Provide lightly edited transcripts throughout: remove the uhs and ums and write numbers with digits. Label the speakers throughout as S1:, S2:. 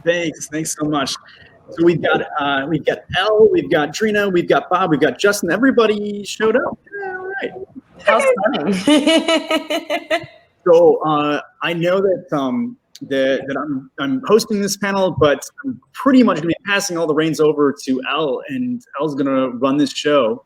S1: Thanks so much. So we've got Elle, we've got Drena, we've got Bob, we've got Justin. Everybody showed up. Yeah, all right.
S2: How stunning.
S1: So I know that I'm hosting this panel, but I'm pretty much going to be passing all the reins over to Elle, and Elle's going to run this show.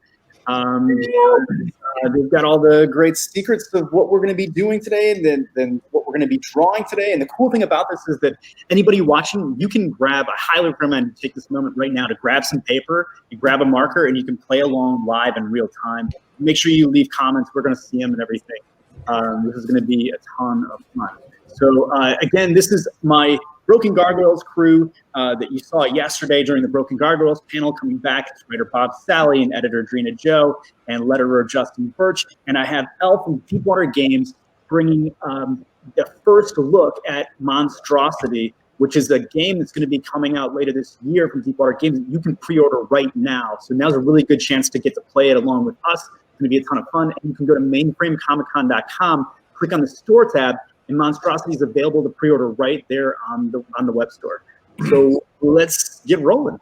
S1: They've got all the great secrets of what we're going to be doing today, and then what we're going to be drawing today. And the cool thing about this is that anybody watching, you can grab. I highly recommend you take this moment right now to grab some paper, you grab a marker, and you can play along live in real time. Make sure you leave comments. We're going to see them and everything. This is going to be a ton of fun. So again, this is my Broken Gargoyles crew that you saw yesterday during the Broken Gargoyles panel, coming back. It's writer Bob Salley and editor Drena Jo and letterer Justin Birch. And I have Elle from Deepwater Games bringing the first look at Monstrosity, which is a game that's going to be coming out later this year from Deepwater Games that you can pre-order right now. So now's a really good chance to get to play it along with us. It's going to be a ton of fun. And you can go to mainframecomiccon.com, click on the store tab, and Monstrosity is available to pre-order right there on the web store. So let's get rolling.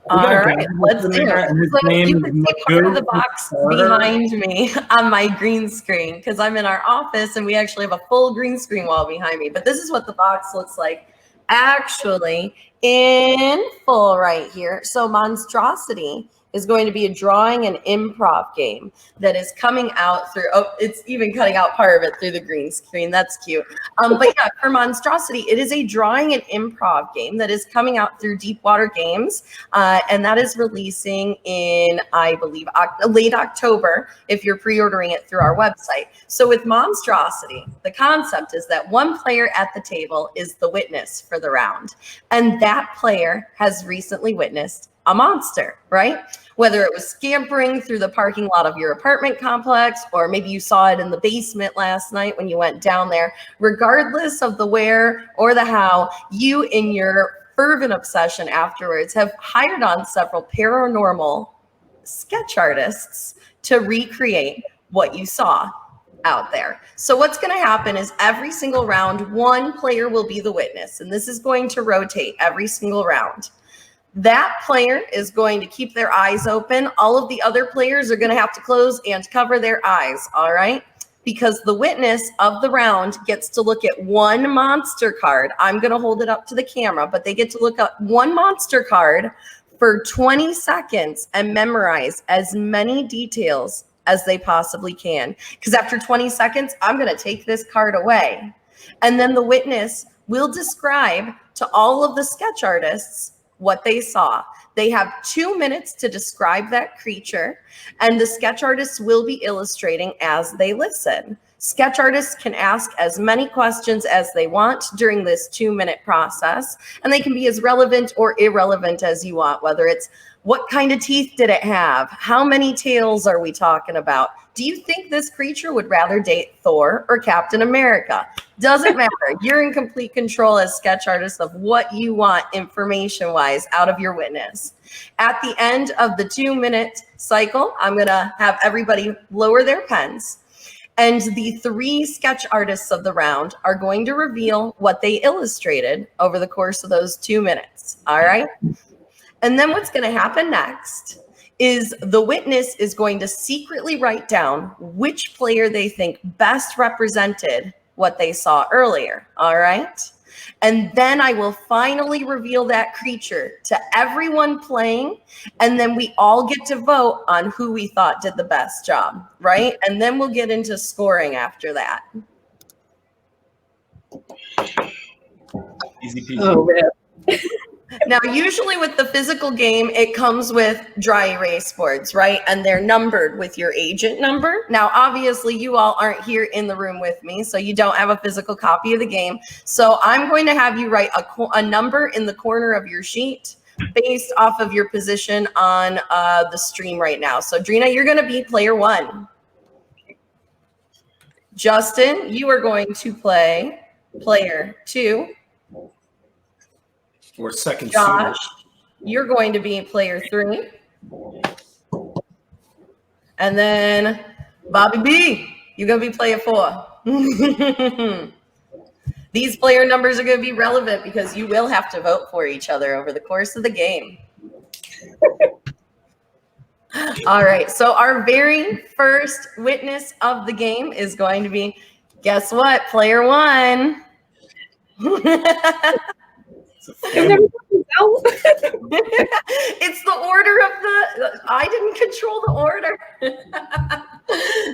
S2: All right, let's do it. So you can see part of the box behind me on my green screen because I'm in our office and we actually have a full green screen wall behind me. But this is what the box looks like actually in full right here. So Monstrosity is going to be a drawing and improv game that is coming out through, oh, it's even cutting out part of it through the green screen. That's cute. But yeah, for Monstrosity, it is a drawing and improv game that is coming out through Deepwater Games. And that is releasing in, I believe, late October if you're pre-ordering it through our website. So with Monstrosity, the concept is that one player at the table is the witness for the round. And that player has recently witnessed a monster, right? Whether it was scampering through the parking lot of your apartment complex, or maybe you saw it in the basement last night when you went down there, regardless of the where or the how, you in your fervent obsession afterwards have hired on several paranormal sketch artists to recreate what you saw out there. So what's going to happen is every single round, one player will be the witness, and this is going to rotate every single round. That player is going to keep their eyes open. All of the other players are going to have to close and cover their eyes, all right? Because the witness of the round gets to look at one monster card. I'm going to hold it up to the camera, but they get to look at one monster card for 20 seconds and memorize as many details as they possibly can. Because after 20 seconds, I'm going to take this card away. And then the witness will describe to all of the sketch artists what they saw. They have 2 minutes to describe that creature, and the sketch artists will be illustrating as they listen. Sketch artists can ask as many questions as they want during this 2-minute process, and they can be as relevant or irrelevant as you want, whether it's what kind of teeth did it have? How many tails are we talking about? Do you think this creature would rather date Thor or Captain America? Doesn't matter. You're in complete control as sketch artists of what you want information-wise out of your witness. At the end of the 2-minute cycle, I'm going to have everybody lower their pens. And the 3 sketch artists of the round are going to reveal what they illustrated over the course of those 2 minutes. All right? And then what's going to happen next is the witness is going to secretly write down which player they think best represented what they saw earlier. All right? And then I will finally reveal that creature to everyone playing. And then we all get to vote on who we thought did the best job, right? And then we'll get into scoring after that.
S1: Easy peasy.
S3: Oh, man.
S2: Now, usually with the physical game, it comes with dry erase boards, right? And they're numbered with your agent number. Now, obviously, you all aren't here in the room with me, so you don't have a physical copy of the game. So I'm going to have you write a number in the corner of your sheet based off of your position on the stream right now. So, Drena, you're going to be player 1. Justin, you are going to play player 2.
S4: Or second.
S2: Josh, you're going to be player 3. And then Bobby B, you're going to be player 4. These player numbers are going to be relevant because you will have to vote for each other over the course of the game. All right, so our very first witness of the game is going to be, guess what, player one. It's the order of I didn't control the order.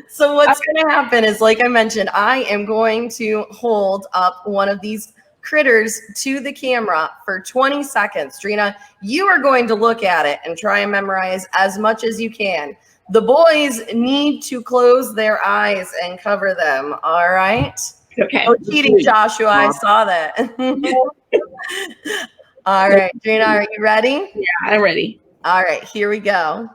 S2: So what's going to happen is, like I mentioned, I am going to hold up one of these critters to the camera for 20 seconds. Drena, you are going to look at it and try and memorize as much as you can. The boys need to close their eyes and cover them. All right?
S3: Okay.
S2: Oh, cheating, Joshua. I saw that. All right, Drena, are you ready?
S3: Yeah, I'm ready.
S2: All right, here we go.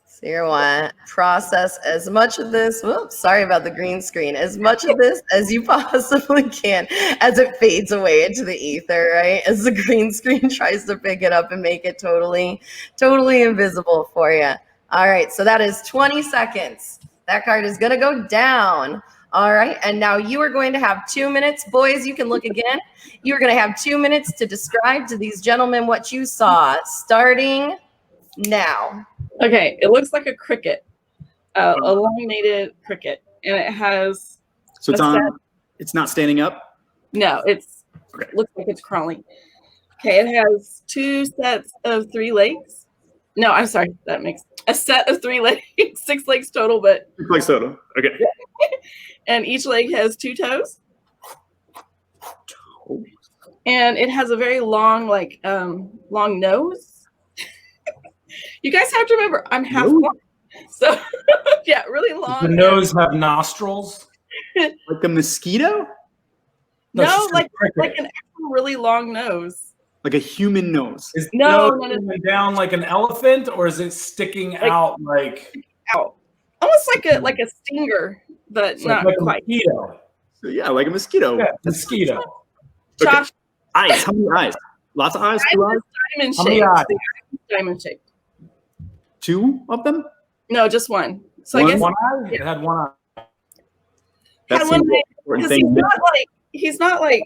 S2: So you want to process as much of this, whoops, sorry about the green screen, as much of this as you possibly can as it fades away into the ether, right? As the green screen tries to pick it up and make it totally invisible for you. All right, so that is 20 seconds. That card is going to go down. All right, and now you are going to have 2 minutes. Boys, you can look again. You're going to have 2 minutes to describe to these gentlemen what you saw, starting now.
S3: Okay, it looks like a cricket, elongated cricket, and it has.
S1: So it's not standing up?
S3: No, looks like it's crawling. Okay, it has 2 sets of 3 legs. No, I'm sorry, that makes a set of 3 legs, 6 legs total, but
S1: 6 legs total. Okay.
S3: And each leg has 2 toes. And it has a very long, long nose. You guys have to remember, I'm half white. So, yeah, really long.
S4: Does the nose have nostrils?
S1: Like a mosquito?
S3: No, like an actual really long nose.
S1: Like a human nose?
S4: Is the nose down like an elephant, or is it sticking out like
S3: out? Almost like a stinger, but not
S4: like
S3: quite.
S4: A mosquito.
S1: So yeah, like a mosquito.
S4: Yeah, mosquito.
S1: Okay. Josh. Eyes. How many eyes? Lots of eyes? 2 eyes?
S3: Diamond shaped.
S4: How many eyes?
S3: Diamond shaped.
S1: 2 of them?
S3: No, just 1. So
S4: One,
S3: I guess
S4: one eye? It had 1 eye.
S1: That's an important thing.
S3: He's not like.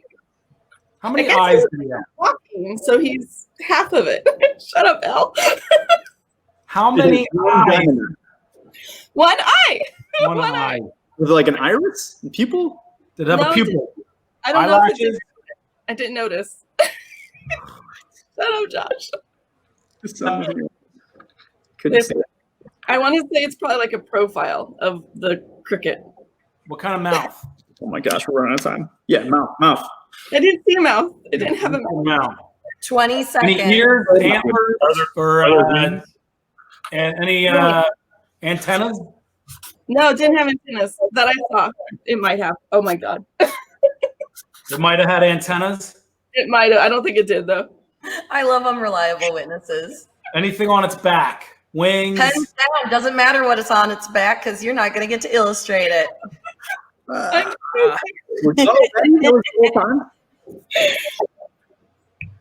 S4: How many eyes do you have?
S3: Walking, so he's half of it. Shut up, Elle.
S4: How many eyes?
S3: 1 eye.
S4: One eye.
S1: Was it like an iris? A pupil?
S4: Did it have a pupil?
S3: I don't know.
S4: Eyelashes?
S3: I didn't notice. Shut up, Josh.
S1: Couldn't see that.
S3: I want to say it's probably like a profile of the cricket.
S4: What kind of mouth?
S1: Oh my gosh, we're running out of time. Yeah, mouth.
S3: I didn't see a mouth. It didn't have a mouth.
S2: 20 seconds.
S4: Any ears, antlers, or and any antennas?
S3: No, it didn't have antennas that I saw. It might have. Oh my god.
S4: It might have had antennas.
S3: It might have. I don't think it did though.
S2: I love unreliable witnesses.
S4: Anything on its back? Wings?
S2: Pens down. Doesn't matter what it's on its back because you're not going to get to illustrate it.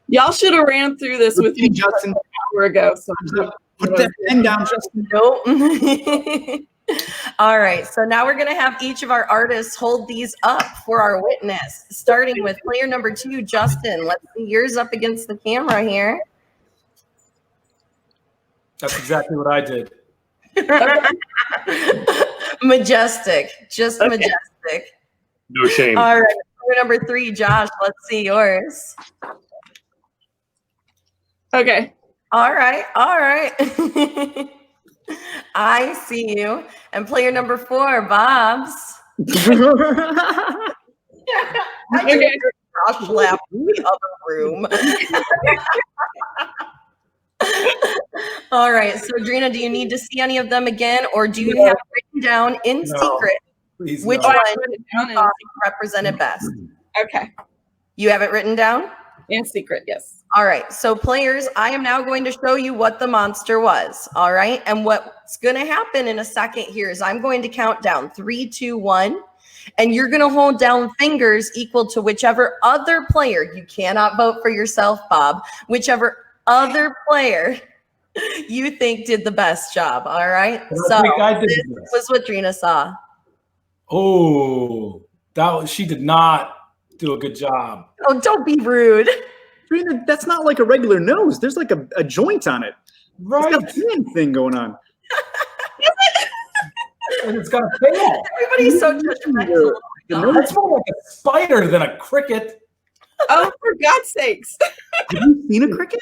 S3: Y'all should have ran through this with me Justin, an hour ago. So
S1: put that pen down, Justin.
S2: Nope. All right, so now we're going to have each of our artists hold these up for our witness, starting with player number 2, Justin. Let's see yours up against the camera here.
S4: That's exactly what I did.
S2: Majestic, just majestic.
S5: No shame.
S2: All right, player number 3, Josh. Let's see yours.
S3: Okay.
S2: All right. I see you. And player number 4, Bob's.
S3: Okay.
S2: Josh left the other room. All right. So, Drena, do you need to see any of them again, or do you have written down in secret which one you thought represented best?
S3: Okay.
S2: You have it written down?
S3: In secret, yes.
S2: All right. So, players, I am now going to show you what the monster was. All right. And what's going to happen in a second here is I'm going to count down 3, 2, 1. And you're going to hold down fingers equal to whichever other player. You cannot vote for yourself, Bob. Whichever other player you think did the best job. All right. So this was what Drena saw.
S4: Oh, she did not do a good job.
S2: Oh, don't be rude.
S1: Drena, that's not like a regular nose. There's like a joint on it.
S4: Right.
S1: It's got a hand thing going on.
S4: And it's got a tail.
S2: Everybody's so judgmental.
S4: It's more like a spider than a cricket.
S3: Oh, for God's sakes!
S1: Have you seen a cricket?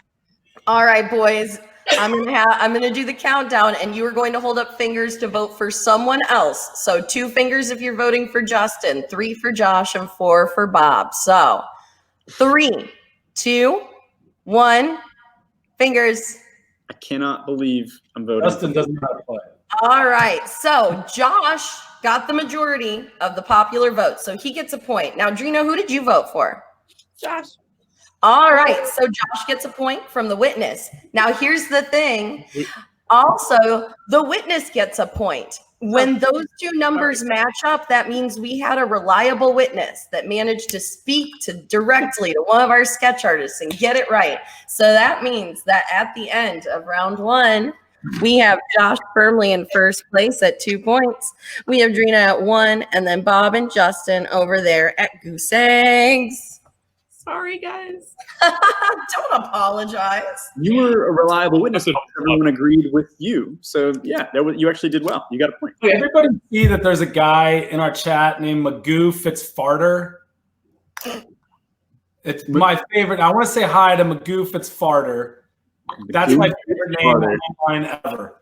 S2: All right, boys. I'm gonna do the countdown, and you are going to hold up fingers to vote for someone else. So 2 fingers if you're voting for Justin, 3 for Josh, and 4 for Bob. So 3, 2, 1, fingers.
S1: I cannot believe I'm voting.
S4: Justin doesn't know how to play.
S2: All right. So Josh got the majority of the popular vote, so he gets a point. Now, Drena, who did you vote for?
S3: Josh.
S2: All right, so Josh gets a point from the witness. Now, here's the thing. Also, the witness gets a point. When those 2 numbers match up, that means we had a reliable witness that managed to speak directly to one of our sketch artists and get it right. So that means that at the end of round 1, we have Josh firmly in first place at 2 points. We have Drena at 1, and then Bob and Justin over there at Goose Eggs.
S3: Sorry, guys.
S2: Don't apologize.
S1: You were a reliable witness. Everyone agreed with you. So, yeah, you actually did well. You got a point.
S4: Hey, everybody see that there's a guy in our chat named Magoo Fitzfarter? It's my favorite. I want to say hi to Magoo Fitzfarter. That's my favorite name online ever.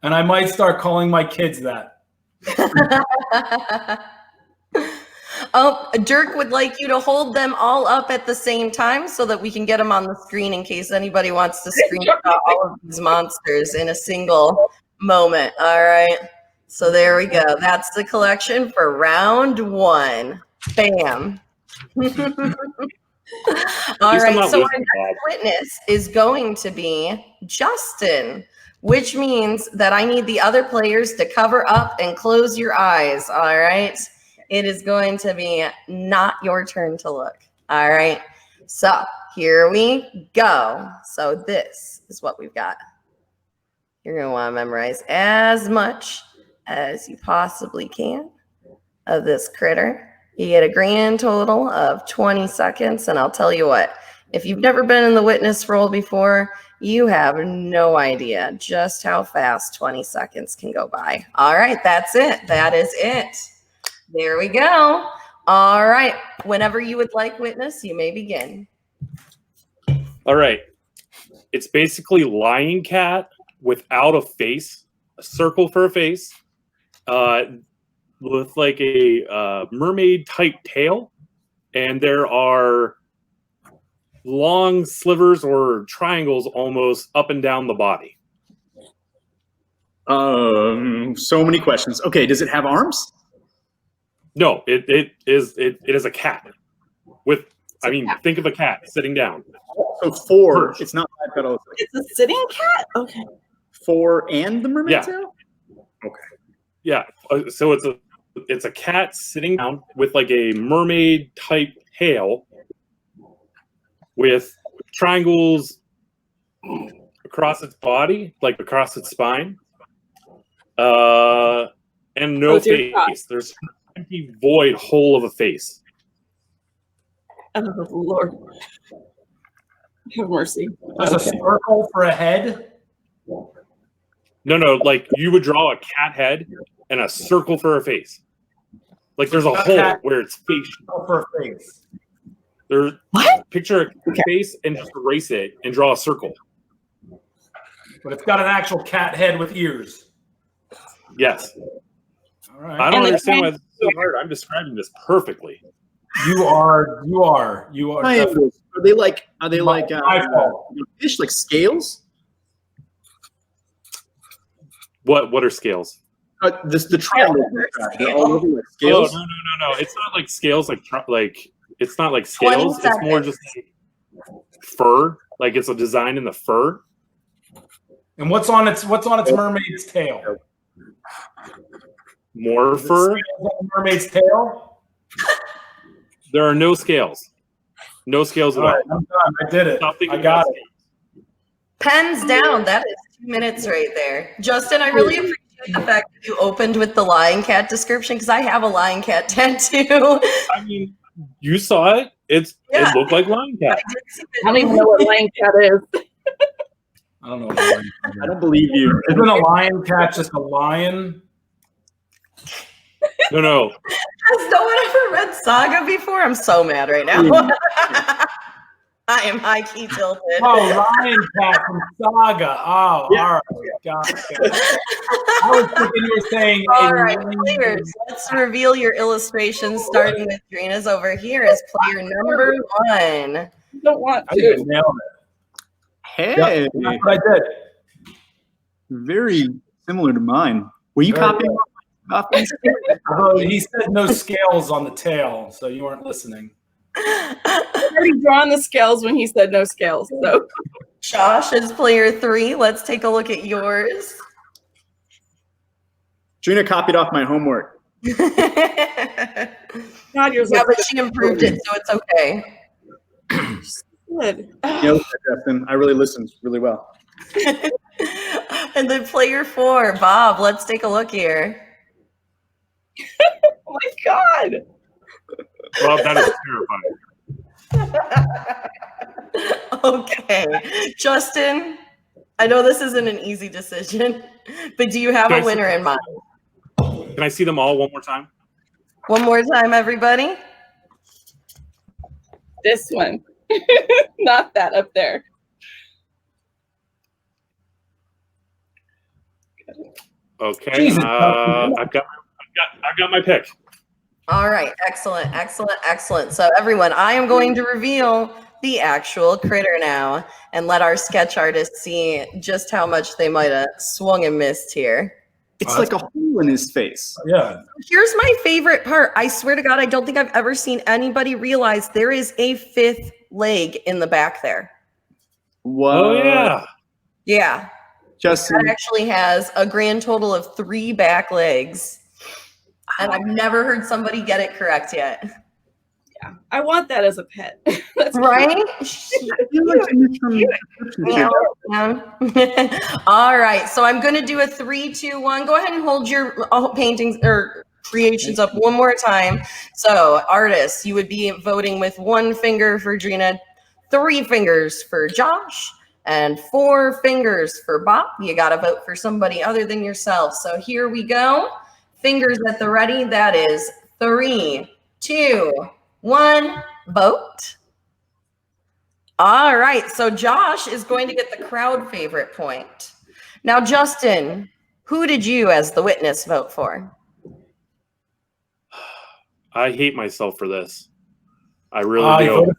S4: And I might start calling my kids that.
S2: Oh, Dirk would like you to hold them all up at the same time so that we can get them on the screen in case anybody wants to screenshot all of these monsters in a single moment. All right. So there we go. That's the collection for round 1. Bam. All right. So our next witness is going to be Justin, which means that I need the other players to cover up and close your eyes. All right. It is going to be not your turn to look. All right. So here we go. So this is what we've got. You're going to want to memorize as much as you possibly can of this critter. You get a grand total of 20 seconds. And I'll tell you what, if you've never been in the witness role before, you have no idea just how fast 20 seconds can go by. All right. That's it. That is it. There we go. All right. Whenever you would like, witness, you may begin.
S5: All right. It's basically Lion Cat without a face, a circle for a face, with like a mermaid type tail. And there are long slivers or triangles almost up and down the body.
S1: So many questions. Okay. Does it have arms?
S5: No, it is a cat with, I mean, think of a cat sitting down.
S1: So 4, it's not bipedal.
S3: It's a sitting cat? Okay.
S1: 4 and the mermaid tail? Okay.
S5: Yeah, so it's a cat sitting down with like a mermaid type tail with triangles across its body, like across its spine, and no face. There's empty void hole of a face.
S3: Oh Lord, have mercy.
S4: There's a circle for a head.
S5: No, like you would draw a cat head and a circle for a face. Like there's a hole where it's face
S4: for a face.
S5: There's picture a face and just erase it and draw a circle.
S4: But it's got an actual cat head with ears.
S5: Yes.
S4: All right.
S5: I don't understand why it's so hard. I'm describing this perfectly.
S4: You are.
S1: Are they like fish, like scales?
S5: What are scales?
S1: The triangle. Like scales.
S5: Oh, no. It's not like scales. Like it's not like scales. It's more just like fur. Like it's a design in the fur.
S4: And what's on its mermaid's tail?
S5: More fur.
S4: On the mermaid's tail.
S5: There are no scales. No scales at all.
S4: I'm done. I did it. I got it.
S2: Pens down. That is 2 minutes right there. Justin, I really appreciate the fact that you opened with the lion cat description? Because I have a lion cat tattoo.
S5: I mean, you saw it. It looked like lion cat.
S3: I don't even know what lion cat is.
S4: I don't know. What a lion cat is.
S1: I don't believe you.
S4: Isn't a lion cat just a lion?
S5: No.
S2: Has no one ever read Saga before? I'm so mad right now. I am high key tilted.
S4: Oh, lion cat from Saga. Oh, all right. Got it. I was thinking you were saying.
S2: All right, players, let's reveal your illustrations, starting with Drena's over here as player number 1.
S3: I don't want
S4: I
S3: to.
S4: didn't nail it.
S1: Hey,
S4: That's what I did.
S1: very similar to mine. Were you copying off these?
S4: Oh, he said no scales on the tail, so you weren't listening.
S3: I've already drawn the scales when he said no scales. So
S2: Josh is player 3. Let's take a look at yours.
S1: Drena copied off my homework.
S3: God, yours
S2: Yeah,
S3: looks
S2: but she improved it, so it's okay.
S3: good.
S1: Justin, I really listened really well.
S2: And then player 4, Bob, let's take a look here.
S3: Oh my God.
S5: Well, that is terrifying.
S2: Okay. Justin, I know this isn't an easy decision, but do you have a winner in mind?
S5: Can I see them all one more time?
S2: One more time, everybody.
S3: This one. Not that up there.
S5: Okay.
S4: Jesus.
S5: I've got my pick.
S2: All right. Excellent. So everyone, I am going to reveal the actual critter now and let our sketch artist see just how much they might have swung and missed here.
S1: It's like a hole in his face.
S4: Yeah.
S2: Here's my favorite part. I swear to God, I don't think I've ever seen anybody realize there is a 5th leg in the back there.
S1: What?
S5: Oh yeah.
S2: Yeah.
S1: Justin.
S2: That actually has a grand total of 3 back legs. And I've never heard somebody get it correct yet.
S3: Yeah. I want that as a pet. That's
S2: Right?
S1: Yeah.
S2: All right. So I'm going to do a 3, 2, 1. Go ahead and hold your paintings or creations up one more time. So artists, you would be voting with 1 finger for Drena, 3 fingers for Josh, and 4 fingers for Bob. You got to vote for somebody other than yourself. So here we go. Fingers at the ready. That is 3, 2, 1. Vote. All right. So Josh is going to get the crowd favorite point. Now, Justin, who did you as the witness vote for?
S5: I hate myself for this. I really do.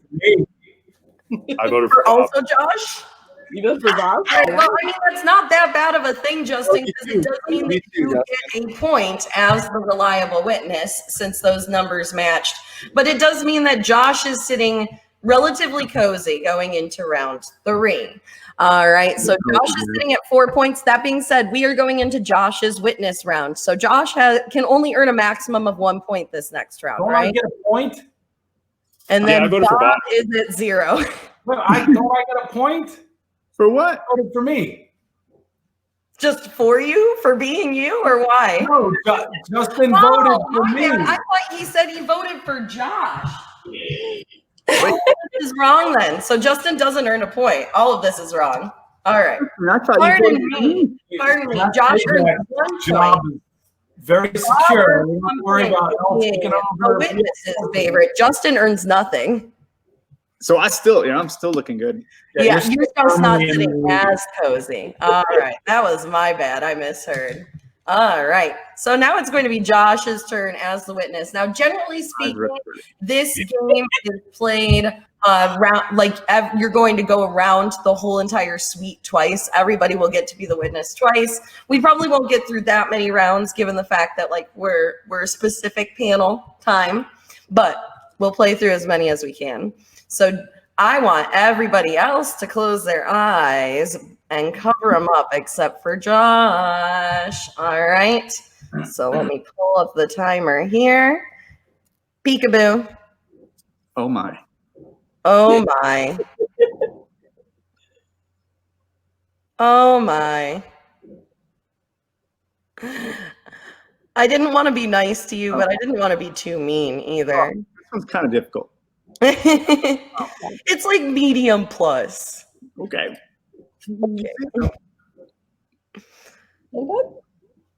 S5: I voted for Bob.
S2: Also Josh?
S3: You voted for Bob?
S2: Well, I mean, that's not that bad of a thing, Justin, because it does mean that you get a point as the reliable witness since those numbers matched. But it does mean that Josh is sitting relatively cozy going into round 3. All right, so Josh is sitting at 4 points. That being said, we are going into Josh's witness round. So Josh can only earn a maximum of 1 point this next round,
S4: Don't
S2: right?
S4: I get a point?
S2: And
S5: Yeah, I
S2: then
S5: voted for
S2: Bob
S5: Bob.
S2: is at 0.
S4: Well, don't I get a point?
S1: For what?
S4: Voted for me.
S2: Just for you? For being you? Or why?
S4: No, Justin voted for
S2: my
S4: me.
S2: bad. I thought he said he voted for Josh. This is wrong then. So Justin doesn't earn a point. All of this is wrong. All right.
S1: I thought
S2: Pardon
S1: you
S2: me. Pardon me.
S4: That's
S2: Josh earns
S4: exact
S2: 1
S4: job
S2: point.
S4: is very secure. We
S2: Bob
S4: don't worry
S2: earns
S4: about
S2: 1
S4: taking
S2: point. The
S4: over.
S2: witness's favorite. Justin earns nothing.
S1: So I'm still looking good.
S2: Yeah,
S4: you're
S2: you're just not
S4: firmly in
S2: sitting
S4: the lead.
S2: as cozy. All right. That was my bad. I misheard. All right. So now it's going to be Josh's turn as the witness. Now, generally speaking, this game is played you're going to go around the whole entire suite twice. Everybody will get to be the witness twice. We probably won't get through that many rounds given the fact that we're a specific panel time, but we'll play through as many as we can. So I want everybody else to close their eyes and cover them up except for Josh. All right. So let me pull up the timer here. Peekaboo.
S1: Oh my.
S2: Oh my. Oh my. I didn't want to be nice to you, but I didn't want to be too mean either.
S1: This one's kind of difficult.
S2: It's like medium plus.
S1: Okay.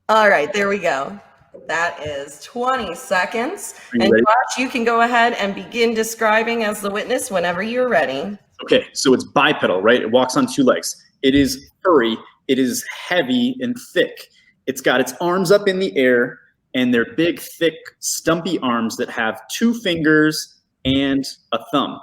S2: All right, there we go. That is 20 seconds. And
S1: ready?
S2: Josh, you can go ahead and begin describing as the witness whenever you're ready.
S1: Okay, so it's bipedal, right? It walks on 2 legs. It is furry. It is heavy and thick. It's got its arms up in the air, and they're big, thick, stumpy arms that have 2 fingers and a thumb.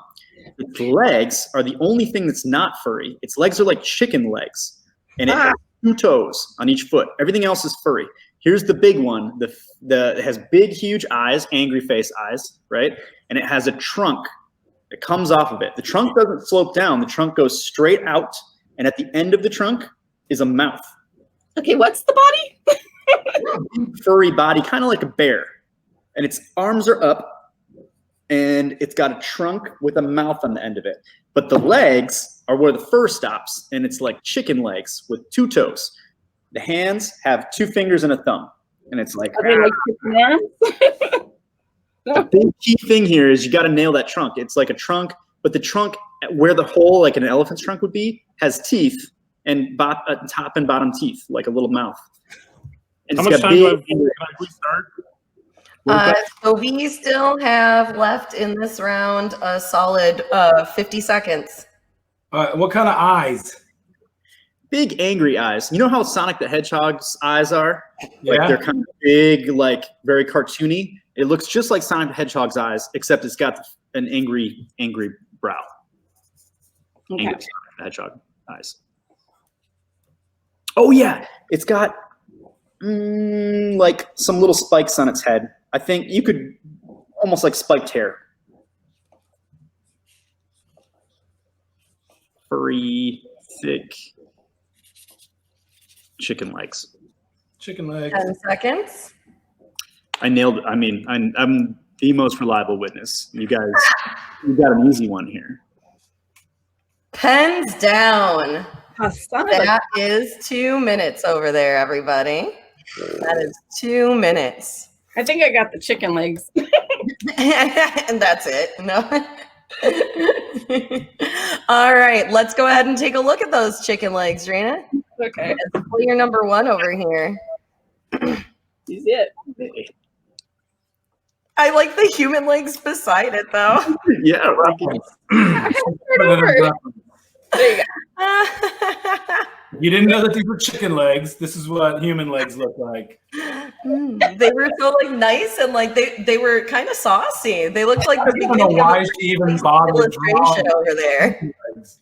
S1: Its legs are the only thing that's not furry. Its legs are like chicken legs, and it has 2 toes on each foot. Everything else is furry. Here's the big one. It has big, huge eyes, angry face eyes, right? And it has a trunk that comes off of it. The trunk doesn't slope down. The trunk goes straight out, and at the end of the trunk is a mouth.
S3: Okay, what's the body?
S1: Furry body, kind of like a bear. And its arms are up, and it's got a trunk with a mouth on the end of it. But the legs are where the fur stops, and it's like chicken legs with 2 toes. The hands have 2 fingers and a thumb, and it's like.
S3: Are they like chicken arms?
S1: The big key thing here is you got to nail that trunk. It's like a trunk, but the trunk where the hole, like an elephant's trunk would be, has teeth and top and bottom teeth, like a little mouth. And
S5: How
S1: it's
S5: much
S1: got
S5: time do I
S1: big.
S5: have? Can we start?
S2: So we still have left in this round a solid 50 seconds.
S4: What kind of eyes?
S1: Big angry eyes. You know how Sonic the Hedgehog's eyes are? Like
S4: Yeah.
S1: they're kind of big, like very cartoony. It looks just like Sonic the Hedgehog's eyes, except it's got an angry brow.
S3: Okay.
S1: Angry Sonic the Hedgehog eyes. Oh yeah, it's got like some little spikes on its head. I think you could almost like spiked hair. Furry, thick chicken legs.
S4: Chicken legs.
S2: 10 seconds.
S1: I nailed it. I mean, I'm the most reliable witness. You guys, you got an easy one here.
S2: Pens down.
S3: Son of a-
S2: That is 2 minutes over there, everybody. That is 2 minutes.
S3: I think I got the chicken legs.
S2: And that's it. No. All right, let's go ahead and take a look at those chicken legs, Drena.
S3: Okay.
S2: Player number 1 over here.
S3: You see it.
S2: I like the human legs beside it, though.
S1: Yeah, right.
S3: There you go.
S4: You didn't know that these were chicken legs. This is what human legs look like.
S2: They were so like nice and like they were kind of saucy. They looked like the
S4: I don't know
S2: beginning of
S4: why
S2: a
S4: she even bothered
S2: illustration
S4: drawing
S2: over there.
S4: legs.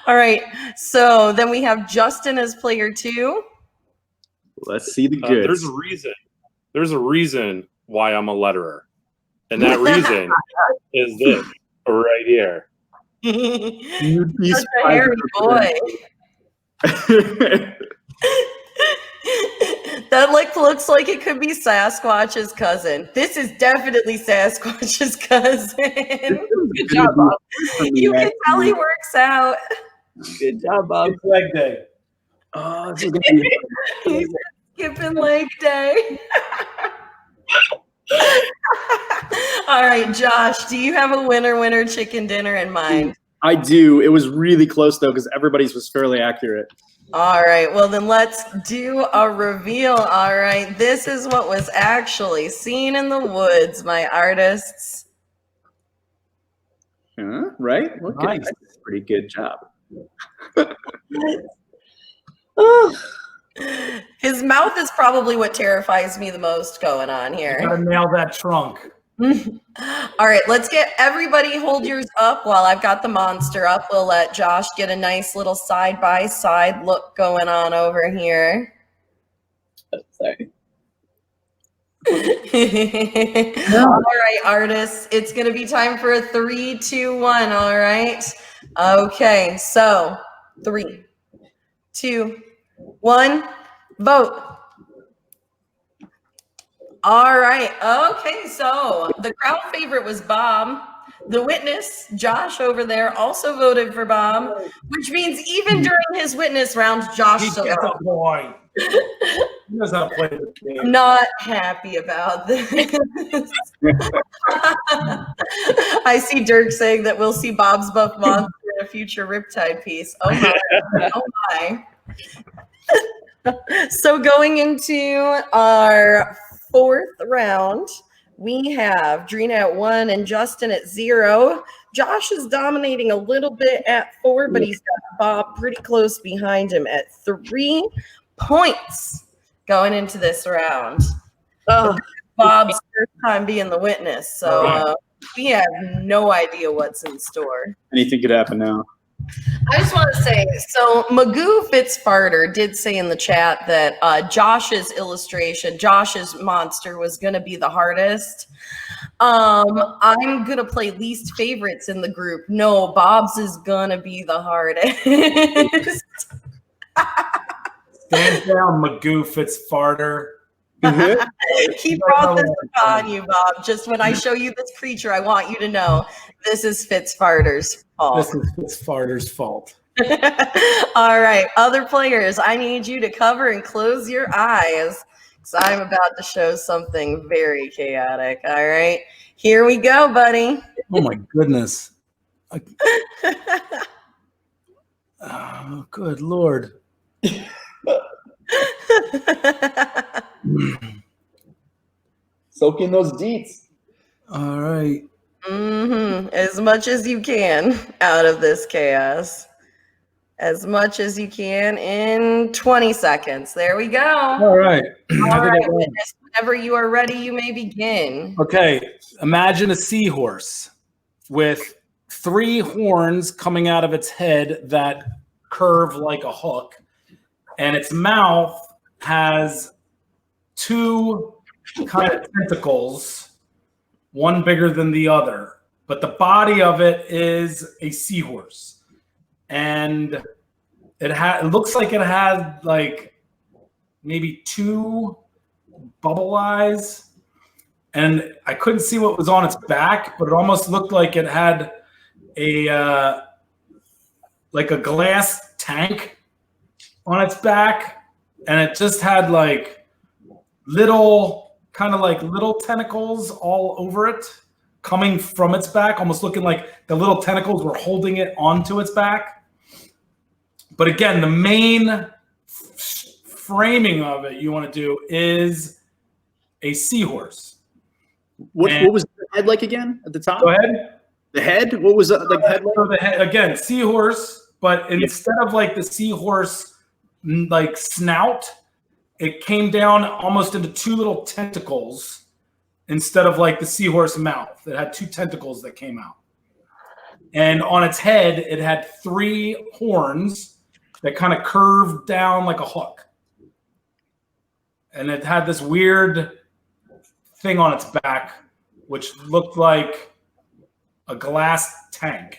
S2: All right, so then we have Justin as player 2.
S1: Let's see the goods.
S5: There's a reason. There's a reason why I'm a letterer, and that reason is this right here.
S2: Such a hairy boy. That like looks like it could be Sasquatch's cousin. This is definitely Sasquatch's cousin.
S3: Good job, Bob.
S2: You can tell he works out.
S3: Good job, Bob.
S4: It's leg day.
S1: Oh, this is gonna be
S2: He's skipping leg day. All right, Josh, do you have a winner chicken dinner in mind?
S1: I do. It was really close though, because everybody's was fairly accurate.
S2: All right, well then let's do a reveal. All right, this is what was actually seen in the woods, my artists.
S1: Huh? Right? Look
S4: Nice.
S1: at that. Pretty good job.
S3: Oh,
S2: His mouth is probably what terrifies me the most going on
S4: You
S2: here.
S4: gotta nail that trunk.
S2: All right, let's get everybody hold yours up while I've got the monster up. We'll let Josh get a nice little side-by-side look going on over here.
S3: sorry.
S2: All right, artists, it's going to be time for a 3, 2, 1, all right? Okay, so 3, 2, 1, vote. All right. Okay. So the crowd favorite was Bob. The witness, Josh over there, also voted for Bob, which means even during his witness round, Josh
S4: He
S2: still
S4: gets
S2: got
S4: a point. He knows how to play this game.
S2: I'm not happy about this. I see Dirk saying that we'll see Bob's Buff Monster in a future Riptide piece. Oh my. Oh my. So going into our fourth round, we have Drena at 1 and Justin at 0. Josh is dominating a little bit at 4, but he's got Bob pretty close behind him at 3 points going into this round. Bob's first time being the witness, so we have no idea what's in store.
S1: Anything could happen now.
S2: I just want to say, so Magoo Fitzfarter did say in the chat that Josh's illustration, Josh's monster, was going to be the hardest. I'm going to play least favorites in the group. No, Bob's is going to be the hardest.
S4: Stand down, Magoo Fitzfarter.
S2: He brought this upon you, Bob. Just when I show you this creature, I want you to know this is Fitzfarter's fault.
S4: This is Fitzfarter's fault.
S2: All right, other players, I need you to cover and close your eyes because I'm about to show something very chaotic. All right, here we go, buddy.
S4: Oh my goodness. Oh, good Lord.
S1: Soak in those deets.
S4: All right.
S2: As much as you can out of this chaos. As much as you can in 20 seconds. There we go.
S4: All right.
S2: All right, witness. Whenever you are ready, you may begin.
S4: Okay. Imagine a seahorse with 3 horns coming out of its head that curve like a hook, and its mouth has 2 kind of tentacles, one bigger than the other, but the body of it is a seahorse, and it looks like it had like maybe 2 bubble eyes, and I couldn't see what was on its back, but it almost looked like it had a like a glass tank on its back, and it just had like little tentacles all over it coming from its back, almost looking like the little tentacles were holding it onto its back. But again, the main framing of it you want to do is a seahorse.
S1: What was the head like again at the top?
S4: Go ahead.
S1: The head? What was the head like?
S4: So the head, again, seahorse, but instead of like the seahorse like snout, it came down almost into 2 little tentacles instead of like the seahorse mouth. It had 2 tentacles that came out. And on its head, it had 3 horns that kind of curved down like a hook. And it had this weird thing on its back, which looked like a glass tank,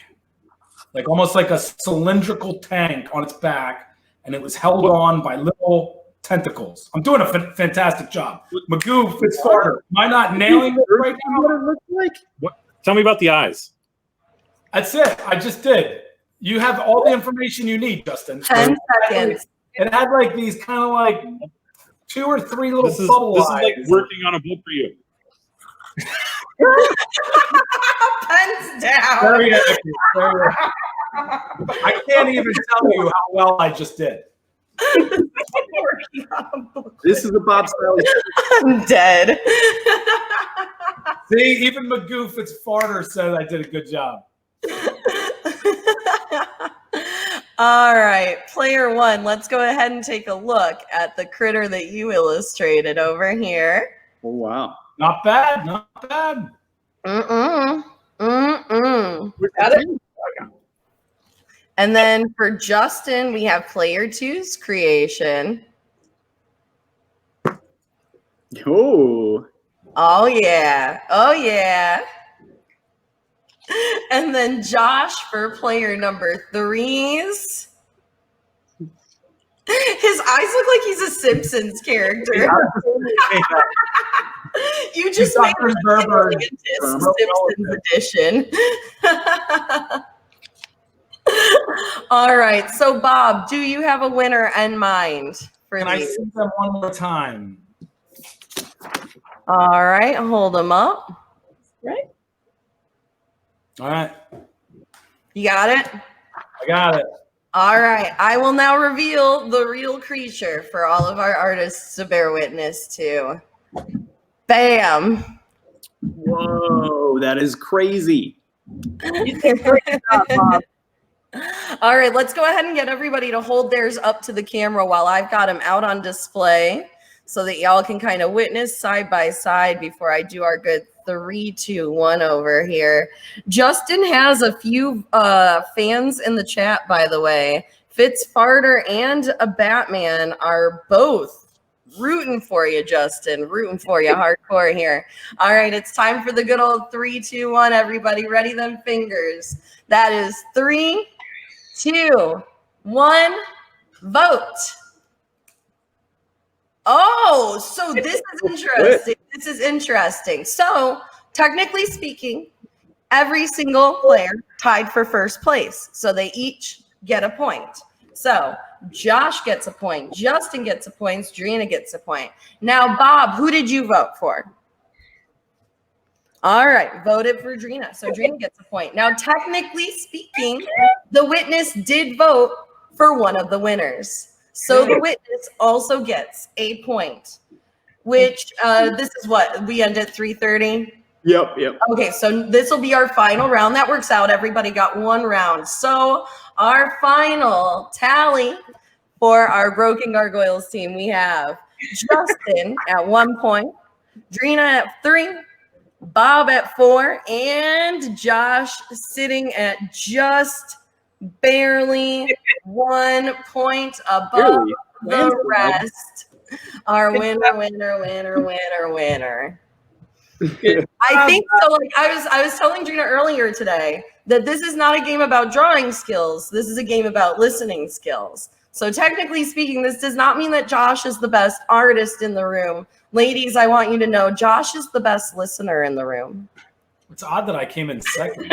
S4: like almost like a cylindrical tank on its back. And it was held on by little tentacles. I'm doing a fantastic job. Magoo Fitzfarter. Am I not nailing it right now?
S1: What it looked like?
S5: What? Tell me about the eyes.
S4: That's it. I just did. You have all the information you need, Justin.
S2: 10 seconds.
S4: It had like these kind of like 2 or 3 little bubble eyes.
S5: This is like working on a book for you.
S2: Pens down.
S4: Very accurate. Very accurate. I can't even tell you how well I just did.
S1: This is the Bob Salley.
S2: I'm dead.
S4: See, even Magoo Fitzfarter said I did a good job.
S2: All right, player 1, let's go ahead and take a look at the critter that you illustrated over here.
S1: Oh, wow.
S4: Not bad. Not bad.
S2: And then for Justin, we have player 2's creation.
S1: Oh.
S2: Oh, yeah. Oh, yeah. And then Josh for player number 3's. His eyes look like he's a Simpsons character. You just made a Simpsons edition. All right. So, Bob, do you have a winner in mind for
S4: Can I see them one more time?
S2: All right, hold them up.
S3: Right.
S4: All right.
S2: You got it?
S4: I got it.
S2: All right. I will now reveal the real creature for all of our artists to bear witness to. Bam.
S1: Whoa, that is crazy.
S3: You did great job, Bob.
S2: All right, let's go ahead and get everybody to hold theirs up to the camera while I've got them out on display so that y'all can kind of witness side by side before I do our good 3, 2, 1 over here. Justin has a few fans in the chat, by the way. Fitzfarter and a Batman are both rooting for you, Justin. Rooting for you hardcore here. All right, it's time for the good old 3, 2, 1. Everybody ready them fingers. That is 3, 2, 1, vote. Oh, so this is interesting. This is interesting. So, technically speaking, every single player tied for first place. So they each get a point. So Josh gets a point. Justin gets a point. Drena gets a point. Now, Bob, who did you vote for? All right, voted for Drena. So Drena gets a point. Now, technically speaking, the witness did vote for one of the winners. So the witness also gets a point, which this is what we end at 3:30.
S1: Yep.
S2: Okay, so this will be our final round. That works out. Everybody got one round. So our final tally for our Broken Gargoyles team, we have Justin at 1 point, Drena at 3, Bob at 4, and Josh sitting at just barely 1 point above the rest. Our winner. I think so. Like I was telling Drena earlier today that this is not a game about drawing skills. This is a game about listening skills. So technically speaking, this does not mean that Josh is the best artist in the room. Ladies, I want you to know Josh is the best listener in the room.
S4: It's odd that I came in second.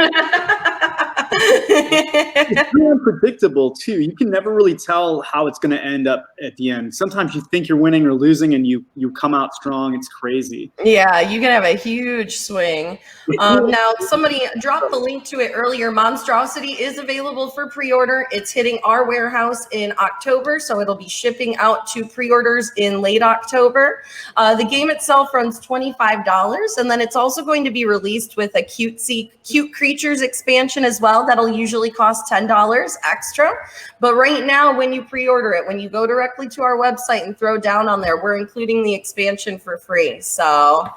S1: It's really unpredictable too. You can never really tell how it's going to end up at the end. Sometimes you think you're winning or losing, and you come out strong. It's crazy.
S2: Yeah, you can have a huge swing. Now, somebody dropped the link to it earlier. Monstrosity is available for pre-order. It's hitting our warehouse in October, so it'll be shipping out to pre-orders in late October. The game itself runs $25, and then it's also going to be released with a Cute Creatures expansion as well. That'll usually cost $10 extra. But right now, when you pre-order it, when you go directly to our website and throw down on there, we're including the expansion for free. So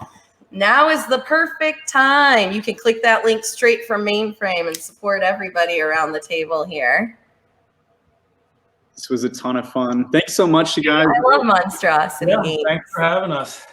S2: now is the perfect time. You can click that link straight from Mainframe and support everybody around the table here.
S1: This was a ton of fun. Thanks so much, you guys.
S2: I love Monstrosity.
S4: Yeah, thanks for having us.